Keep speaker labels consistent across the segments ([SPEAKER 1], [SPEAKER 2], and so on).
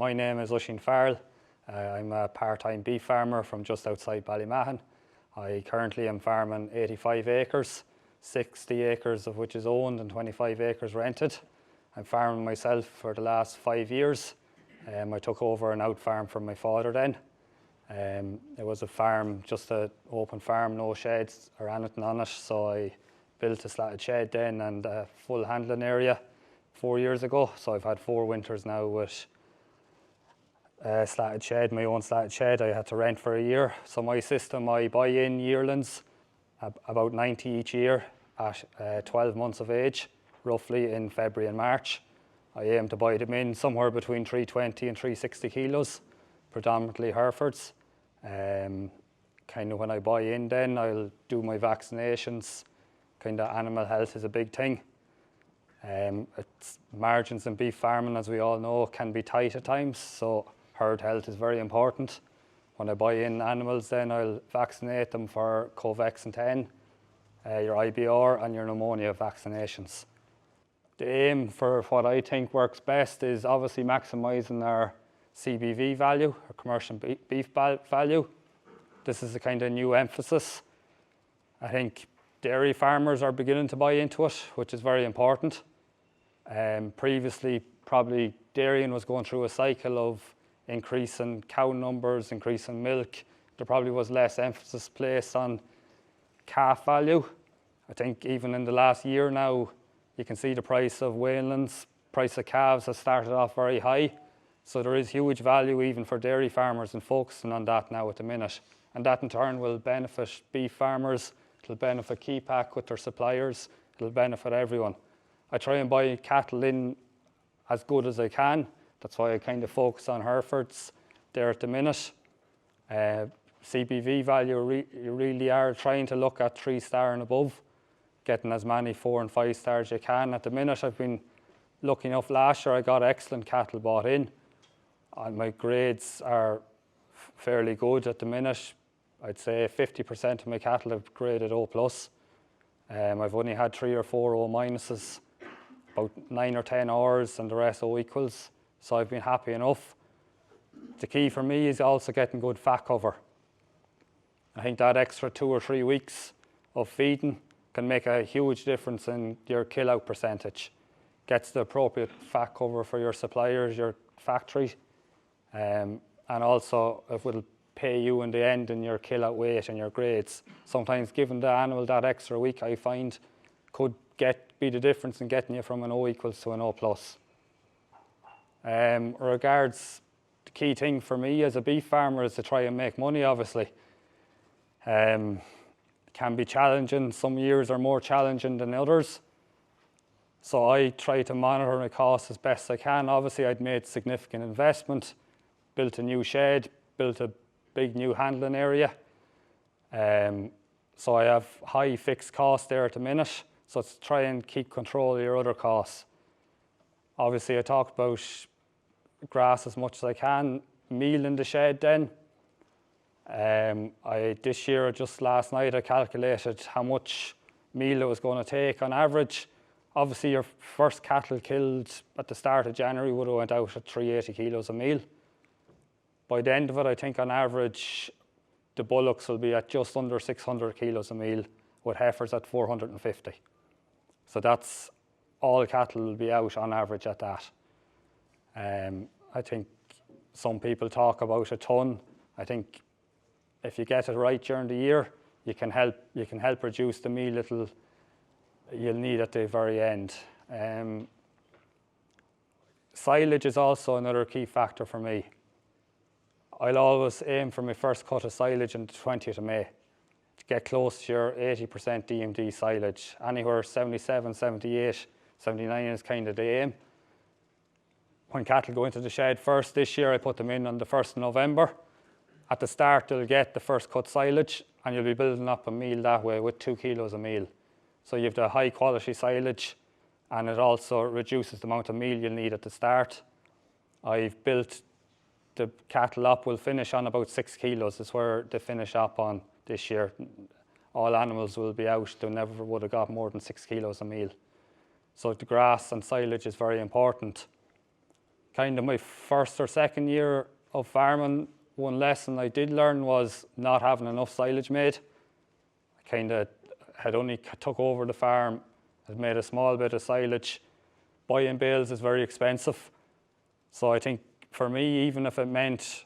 [SPEAKER 1] My name is Oisín Farrell. I'm a part-time beef farmer from just outside Ballymahon. I currently am farming 85 acres, 60 acres of which is owned and 25 acres rented. I'm farming myself for the last 5 years. I took over an out farm from my father then. It was a farm, just an open farm, no sheds or anything on it, so I built a slatted shed then and a full handling area 4 years ago. So I've had 4 winters now with slatted shed, my own slatted shed. I had to rent for a year. So my system, I buy in yearlings, about 90 each year at 12 months of age, roughly in February and March. I aim to buy them in somewhere between 320 and 360 kilos, predominantly Herefords. Kind of when I buy in then, I'll do my vaccinations. Kind of animal health is a big thing. Margins in beef farming, as we all know, can be tight at times, so herd health is very important. When I buy in animals then I'll vaccinate them for Covax 10, your IBR and your pneumonia vaccinations. The aim for what I think works best is obviously maximising our CBV value, or commercial beef value. This is a kind of new emphasis. I think dairy farmers are beginning to buy into it, which is very important. Previously, probably dairying was going through a cycle of increasing cow numbers, increasing milk. There probably was less emphasis placed on calf value. I think even in the last year now, you can see the price of weanlings, price of calves has started off very high. So there is huge value even for dairy farmers and focusing on that now at the minute. And that in turn will benefit beef farmers, it'll benefit Keepack with their suppliers, it'll benefit everyone. I try and buy cattle in as good as I can. That's why I kind of focus on Herefords there at the minute. CBV value, you really are trying to look at 3-star and above, getting as many 4 and 5 stars you can. At the minute, I've been lucky enough. Last year I got excellent cattle bought in, and my grades are fairly good at the minute. I'd say 50% of my cattle have graded O+. I've only had 3 or 4 O minuses, about 9 or 10 Rs, and the rest O equals. So I've been happy enough. The key for me is also getting good fat cover. I think that extra 2 or 3 weeks of feeding can make a huge difference in your kill out percentage. Gets the appropriate fat cover for your suppliers, your factory, and also it will pay you in the end in your kill out weight and your grades. Sometimes giving the animal that extra week, I find, could be the difference in getting you from an O equals to an O+. Regards, the key thing for me as a beef farmer is to try and make money, obviously. Can be challenging. Some years are more challenging than others. So I try to monitor my costs as best I can. Obviously, I'd made significant investment, built a new shed, built a big new handling area. So I have high fixed costs there at the minute. So it's try and keep control of your other costs. Obviously, I talked about grass as much as I can, meal in the shed then. This year, just last night, I calculated how much meal it was going to take on average. Obviously, your first cattle killed at the start of January would have went out at 380 kilos of meal. By the end of it, I think on average, the bullocks will be at just under 600 kilos of meal, with heifers at 450. So that's all cattle will be out on average at that. I think some people talk about a ton. I think if you get it right during the year, you can help reduce the meal you'll need at the very end. Silage is also another key factor for me. I'll always aim for my first cut of silage on the 20th of May to get close to your 80% DMD silage. Anywhere 77, 78, 79 is kind of the aim. When cattle go into the shed first, this year I put them in on the 1st of November. At the start, they'll get the first cut silage, and you'll be building up a meal that way with 2 kilos of meal. So you have the high quality silage, and it also reduces the amount of meal you'll need at the start. I've built the cattle up, will finish on about 6 kilos, is where they finish up on this year. All animals will be out, they never would have got more than 6 kilos of meal. So the grass and silage is very important. kind of my first or second year of farming, one lesson I did learn was not having enough silage made. I kind of had only took over the farm, had made a small bit of silage. Buying bales is very expensive. So I think for me, even if it meant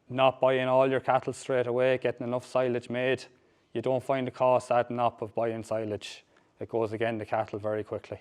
[SPEAKER 1] not buying all your cattle straight away, getting enough silage made, you don't find the cost adding up of buying silage. It goes again to cattle very quickly.